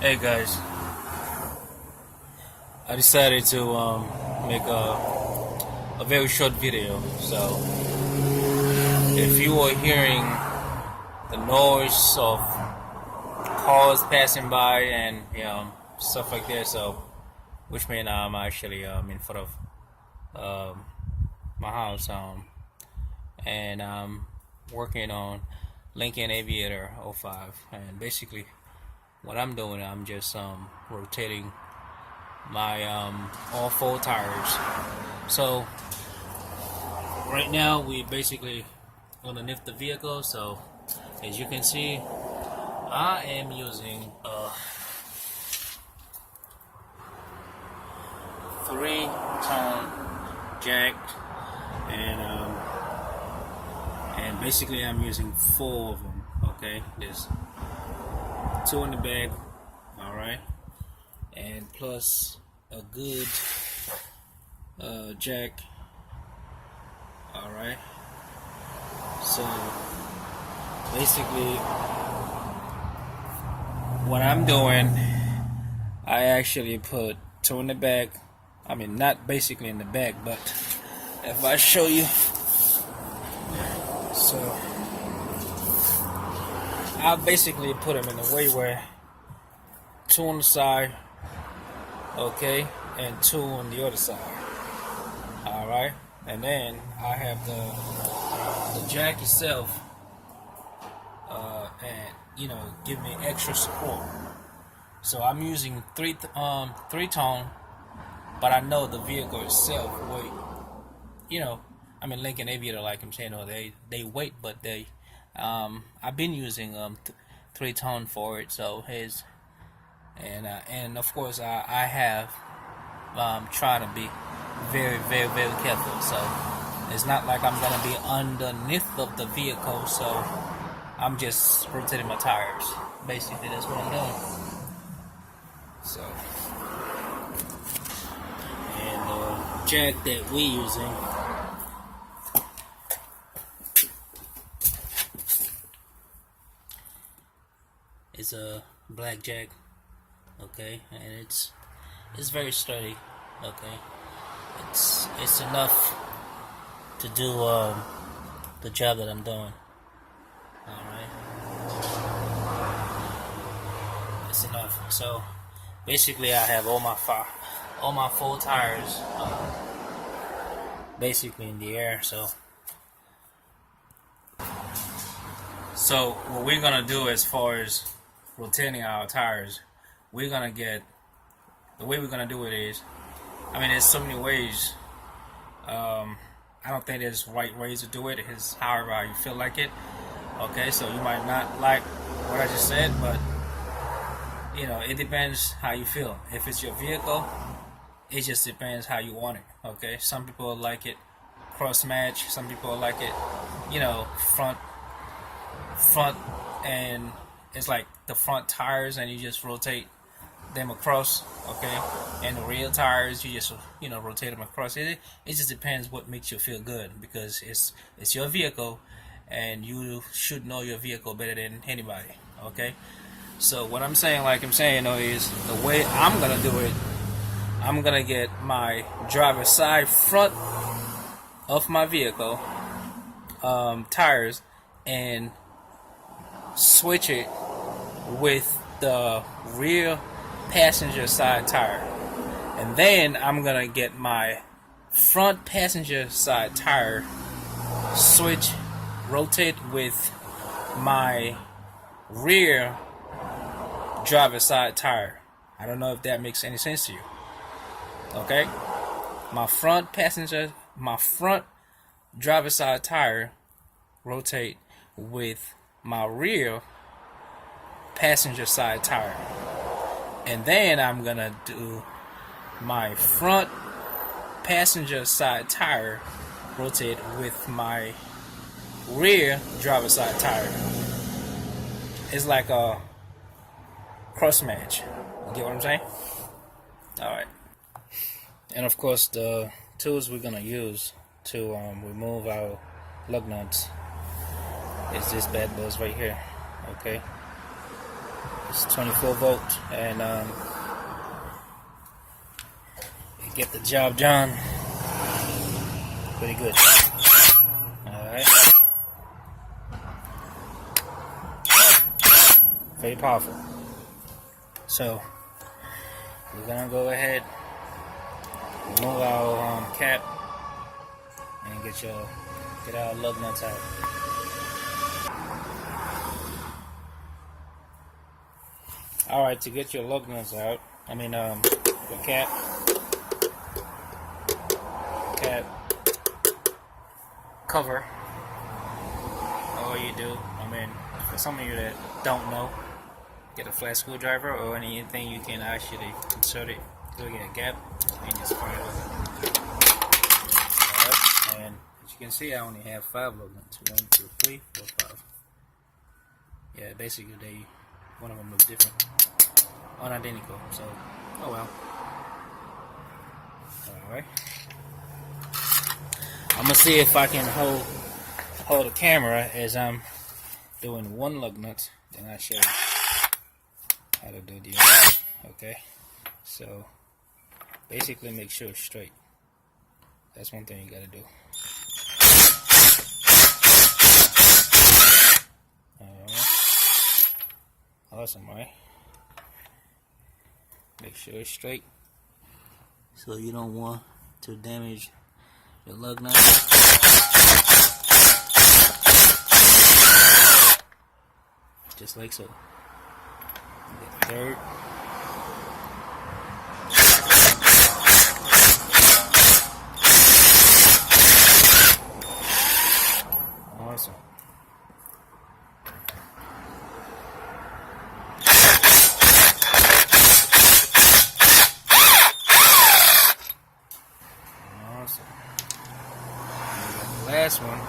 Hey guys, I decided to make a very short video. So if you are hearing the noise of cars passing by and stuff like that, so which means I'm actually in front of my house and I'm working on Lincoln Aviator '05, and basically what I'm doing, I'm just rotating my all four tires. So right now we basically underneath the vehicle. So as you can see, I am using a 3-tone jack, and basically I'm using 4 of them. Okay, there's 2 in the back, all right, and plus a good jack, all right. So basically what I'm doing, I actually put 2 in the back. I mean, not basically in the back, but if I show you, so I basically put them in a way where 2 on the side, okay, and 2 on the other side, all right. And then I have the jack itself, and give me extra support. So I'm using 3-tone, but I know the vehicle itself weight. I mean Lincoln Aviator, like I'm saying, or they weight, but they I've been using 3-tone for it. So his and of course I have trying to be very, very, very careful. So it's not like I'm gonna be underneath of the vehicle. So I'm just rotating my tires. Basically, that's what I'm doing. So, and the jack that we using is a black jack, okay, and it's very sturdy, okay. It's enough to do the job that I'm doing. All right, it's enough. So basically, I have all my 4 tires basically in the air. So what we're gonna do as far as rotating our tires, we're gonna get the way we're gonna do it is, I mean, there's so many ways. I don't think there's right ways to do it. It's however you feel like it. Okay, so you might not like what I just said, but it depends how you feel. If it's your vehicle, it just depends how you want it. Okay, some people like it cross match. Some people like it, front, and it's like the front tires, and you just rotate them across, okay, and the rear tires you just rotate them across. It just depends what makes you feel good, because it's your vehicle and you should know your vehicle better than anybody, okay. So what I'm saying, like I'm saying, is the way I'm gonna do it. I'm gonna get my driver's side front of my vehicle tires and switch it with the rear passenger side tire, and then I'm gonna get my front passenger side tire rotate with my rear driver's side tire. I don't know if that makes any sense to you. Okay, my front driver's side tire rotate with my rear passenger side tire, and then I'm gonna do my front passenger side tire rotate with my rear driver's side tire. It's like a cross match. You get what I'm saying? Alright. And of course, the tools we're gonna use to remove our lug nuts is this bad boy right here. Okay. It's 24 volts, and it get the job done pretty good. Alright. Very powerful. So we're gonna go ahead, remove our cap, and get our lug nuts out. Alright, to get your lug nuts out, the cap cover, all you do, for some of you that don't know, get a flat screwdriver or anything you can actually insert it through a gap and just pry it open. And as you can see, I only have 5 lug nuts. 1, 2, 3, 4, 5. Yeah, basically one of them looks different, unidentical. So, oh well. All right. I'm gonna see if I can hold the camera as I'm doing one lug nut. Then I show you how to do the other. Okay. So basically, make sure it's straight. That's one thing you gotta do. Awesome, right? Make sure it's straight, so you don't want to damage your lug nut. Just like so. Get the third. Awesome. Last one.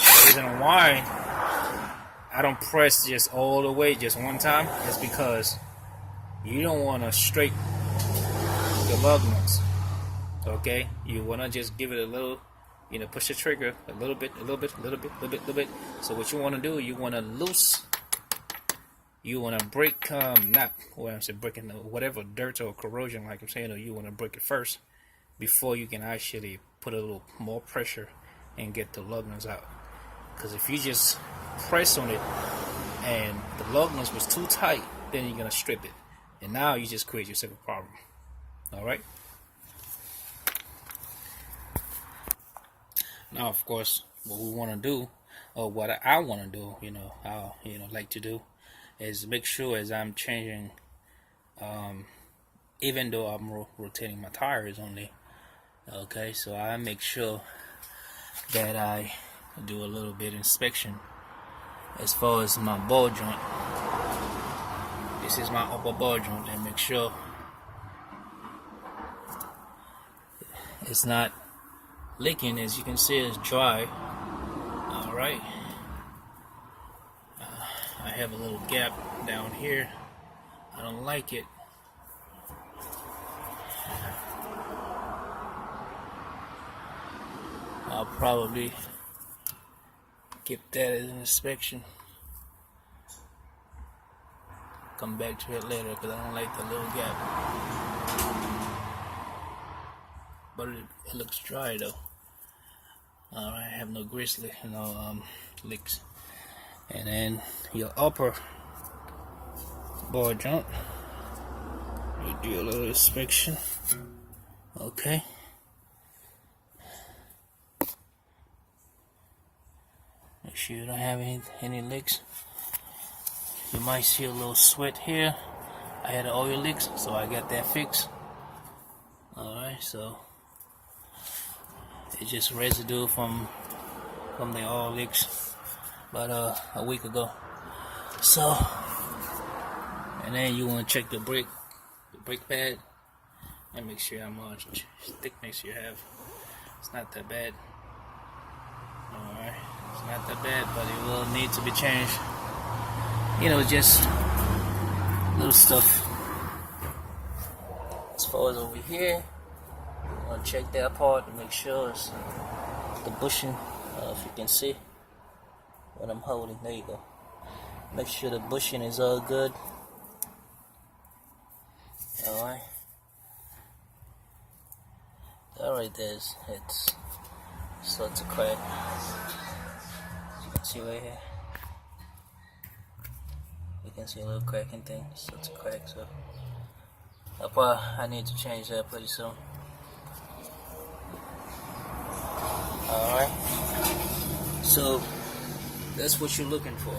The reason why I don't press just all the way just one time is because you don't want to straight the lug nuts. Okay, you want to just give it a little. Push the trigger a little bit. So what you want to do, you want to break, breaking whatever dirt or corrosion, like I'm saying, or you want to break it first before you can actually put a little more pressure and get the lug nuts out. Because if you just press on it and the lug nuts was too tight, then you're gonna strip it, and now you just create yourself a problem. All right. Now, of course, what we want to do, or what I want to do, like to do, is make sure as I'm changing, even though I'm rotating my tires only, okay, so I make sure that I do a little bit inspection as far as my ball joint. This is my upper ball joint, and make sure it's not leaking. As you can see, it's dry. Alright, I have a little gap down here. I don't like it. I'll probably get that as an inspection. Come back to it later because I don't like the little gap. But it looks dry though. Alright, I have no grease, leaks. And then your upper ball joint, you do a little inspection. Okay. Make sure you don't have any leaks. You might see a little sweat here. I had an oil leaks, so I got that fixed. Alright, so it's just residue from the oil leaks about a week ago. So, and then you want to check the brake pad and make sure how much thickness you have. It's not that bad. Alright, it's not that bad, but it will need to be changed. Just little stuff. as far as over here, I'll check that part to make sure it's the bushing. If you can see what I'm holding, there you go. Make sure the bushing is all good. Alright. Alright, it's starts to crack. As you can see right here. You can see a little cracking thing. Starts to crack, so I need to change that pretty soon. Alright. So that's what you're looking for.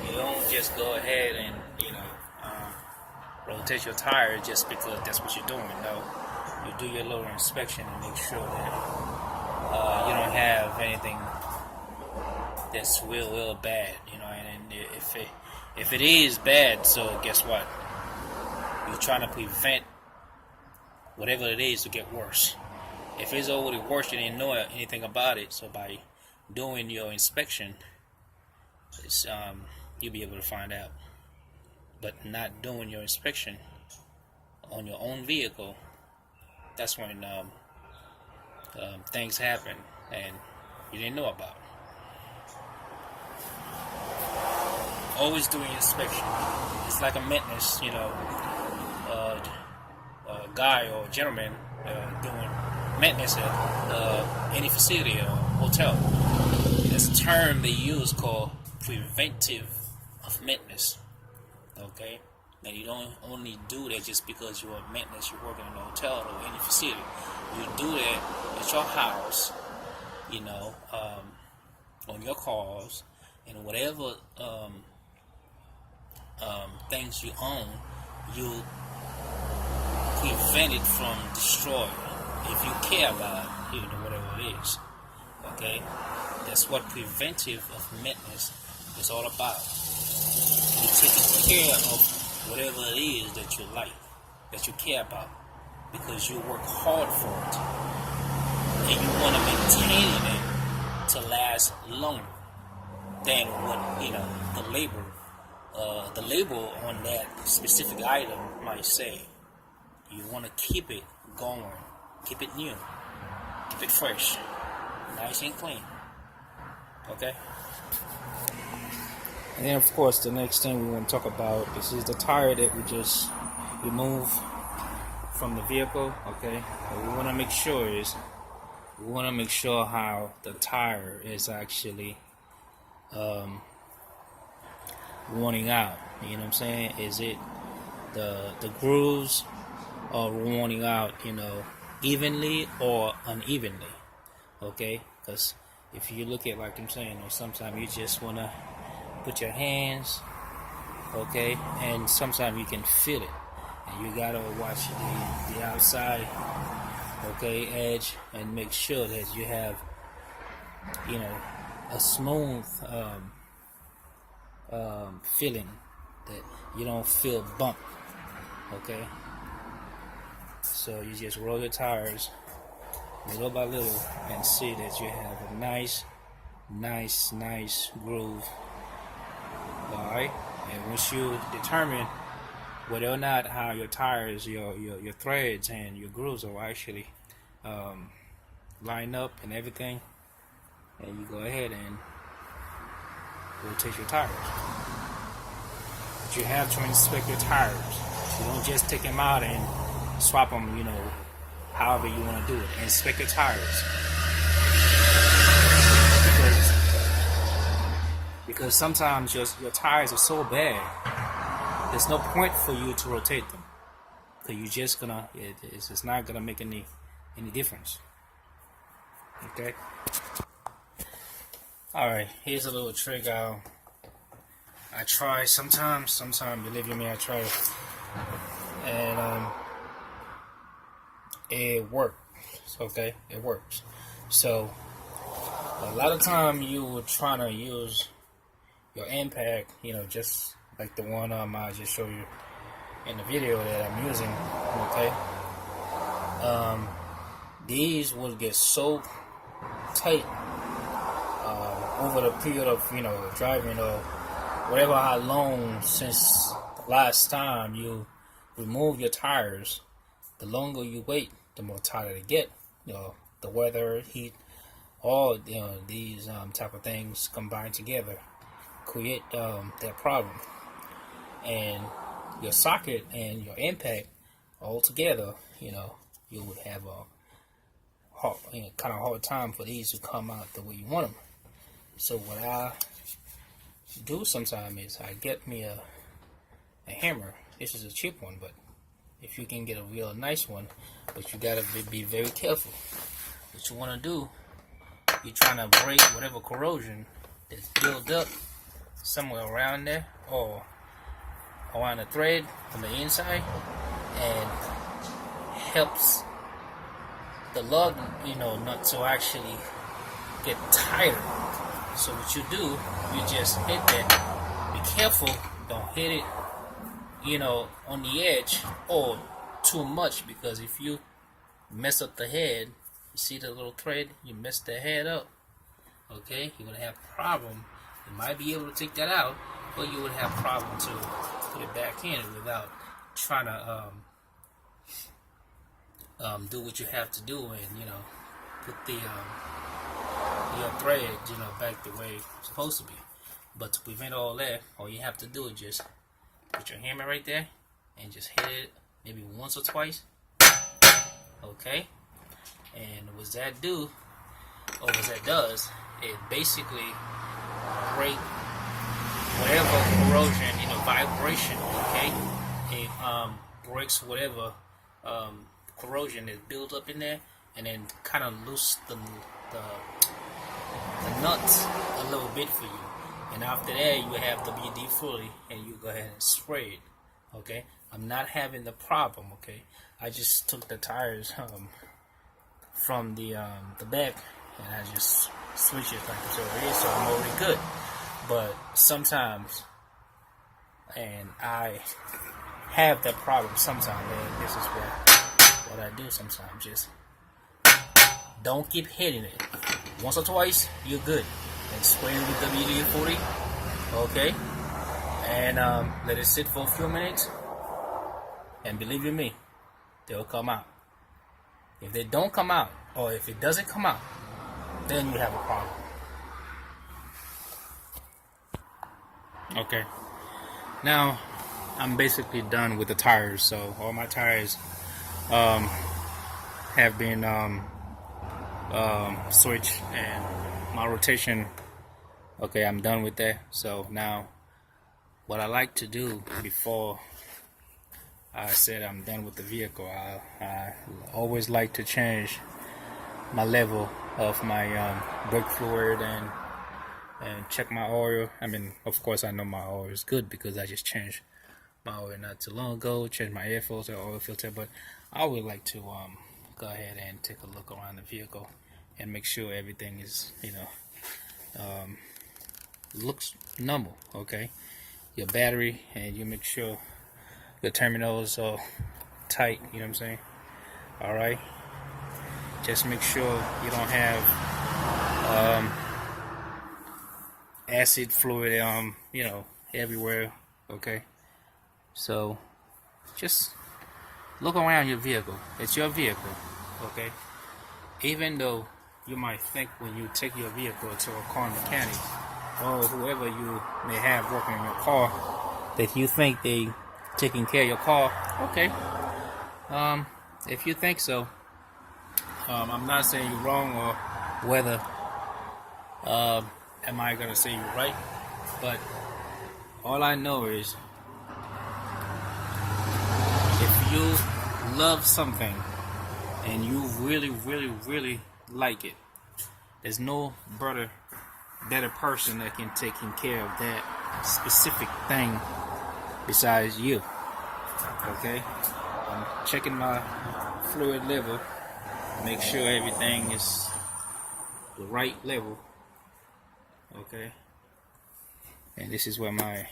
You don't just go ahead and rotate your tire just because that's what you're doing. No, you do your little inspection and make sure that you don't have anything that's real bad. And if it is bad, so guess what? You're trying to prevent whatever it is to get worse. If it's already worse, you didn't know anything about it. So by doing your inspection, you'll be able to find out. But not doing your inspection on your own vehicle, that's when things happen and you didn't know about. Always doing inspection. It's like a maintenance, a guy or a gentleman doing maintenance at any facility or hotel. There's a term they use called preventive of maintenance. Okay, and you don't only do that just because you're a maintenance, you're working in a hotel or any facility. You do that at your house, on your cars and whatever things you own. You prevent it from destroying if you care about it, whatever it is. Okay, that's what preventive of maintenance is all about. You're taking care of whatever it is that you like, that you care about, because you work hard for it, and you want to maintain it to last longer than what the label on that specific item might say. You want to keep it going, keep it new, keep it fresh, nice and clean. Okay. And then, of course, the next thing we want to talk about is the tire that we just removed from the vehicle. Okay, what we want to make sure is how the tire is actually worn out. You know what I'm saying? Is it the grooves are worn out, evenly or unevenly? Okay, because if you look at, like I'm saying, sometimes you just want to put your hands, okay, and sometimes you can feel it, and you gotta watch the outside, okay, edge, and make sure that you have, a smooth feeling, that you don't feel bump, okay. So you just roll your tires little by little and see that you have a nice groove. Alright, and once you determine whether or not how your tires, your threads and your grooves are actually line up and everything, and you go ahead and rotate your tires. But you have to inspect your tires. You don't just take them out and swap them, however you want to do it. Inspect your tires. Because sometimes your tires are so bad, there's no point for you to rotate them, because you're just it's not gonna make any difference. Okay. All right. Here's a little trick I try sometimes. Believe you me, I try it, and it works. Okay, it works. So a lot of time you were trying to use your impact, just like the one I just showed you in the video that I'm using, okay. These will get so tight over the period of driving, or whatever how long since the last time you remove your tires, the longer you wait, the more tighter they get. The weather, heat, all these type of things combined together create that problem. And your socket and your impact all together, you would have a kind of hard time for these to come out the way you want them. So what I do sometimes is I get me a hammer. This is a cheap one, but if you can get a real nice one, but you gotta be very careful. What you want to do, you're trying to break whatever corrosion that's built up somewhere around there or around the thread on the inside, and helps the lug, not to actually get tighter. So what you do, you just hit that. Be careful, don't hit it, on the edge or too much, because if you mess up the head, you see the little thread, you mess the head up, okay, you're gonna have a problem. You might be able to take that out, but you would have a problem to put it back in without trying to do what you have to do and put the your thread back the way it's supposed to be. But to prevent all that, all you have to do is just put your hammer right there and just hit it maybe once or twice, okay? And what that does, it basically break whatever corrosion, vibration, okay? It breaks whatever corrosion that's built up in there, and then kind of loose the nuts a little bit for you. And after that, you have WD-40 and you go ahead and spray it, okay? I'm not having the problem, okay? I just took the tires from the back and I just switch it like it's over here, so I'm already good. But sometimes, and I have that problem sometimes, and this is what I do sometimes. Just don't keep hitting it. Once or twice, you're good. And spray it with WD-40, okay? And let it sit for a few minutes. And believe you me, they'll come out. If they don't come out, or if it doesn't come out, then you have a problem. Okay. Now, I'm basically done with the tires. So all my tires have been switched, and my rotation, okay, I'm done with that. So now what I like to do before I said I'm done with the vehicle, I always like to change my level of my brake fluid and check my oil. I mean, of course I know my oil is good because I just changed my oil not too long ago, changed my air filter, oil filter, but I would like to go ahead and take a look around the vehicle and make sure everything is, looks normal, okay? Your battery, and you make sure your terminals are tight, you know what I'm saying? Alright? Just make sure you don't have acid fluid, everywhere, okay? So, just look around your vehicle. It's your vehicle, okay? Even though you might think when you take your vehicle to a car mechanic or whoever you may have working in your car that you think they taking care of your car, okay. If you think so, I'm not saying you're wrong or whether am I gonna say you're right, but all I know is if you love something and you really, really, really like it, there's no better person that can take care of that specific thing besides you. Okay? I'm checking my fluid level, make sure everything is the right level. Okay? And this is where my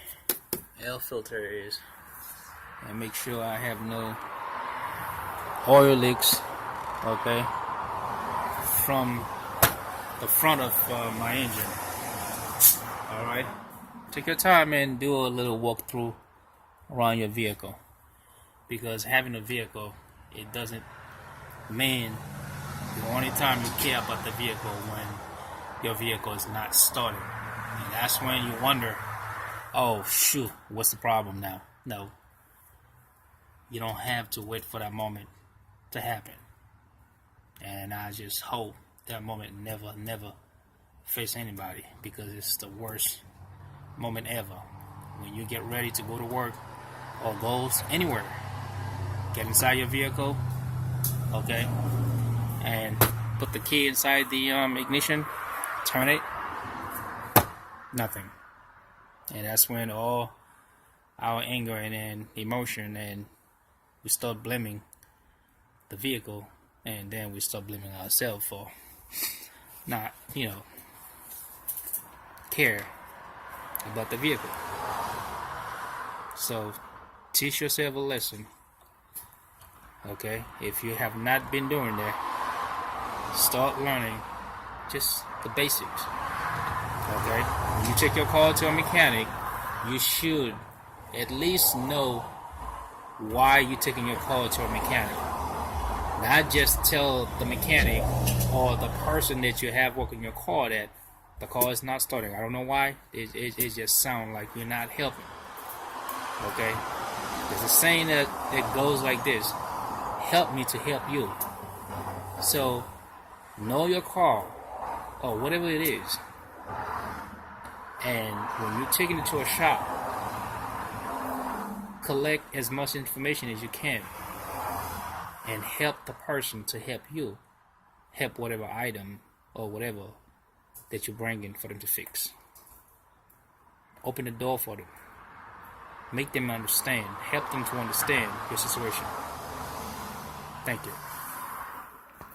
air filter is. And make sure I have no oil leaks, okay, from the front of my engine. Alright? Take your time and do a little walkthrough around your vehicle. because having a vehicle, it doesn't mean the only time you care about the vehicle when your vehicle is not started. And that's when you wonder, oh shoot, what's the problem now? No, you don't have to wait for that moment to happen. And I just hope that moment never face anybody, because it's the worst moment ever. When you get ready to go to work or go anywhere, get inside your vehicle, okay, and put the key inside the ignition, turn it, nothing. And that's when all our anger and then emotion, and we start blaming the vehicle, and then we start blaming ourselves for not, care about the vehicle. So teach yourself a lesson, okay? If you have not been doing that, start learning just the basics, okay? When you take your car to a mechanic, you should at least know why you're taking your car to a mechanic. Not just tell the mechanic or the person that you have working your car that the car is not starting. I don't know why. It just sounds like you're not helping. Okay? There's a saying that goes like this: help me to help you. So, know your car or whatever it is. And when you're taking it to a shop, collect as much information as you can and help the person to help you. Help whatever item or whatever that you're bringing for them to fix. Open the door for them. Make them understand. Help them to understand your situation. Thank you.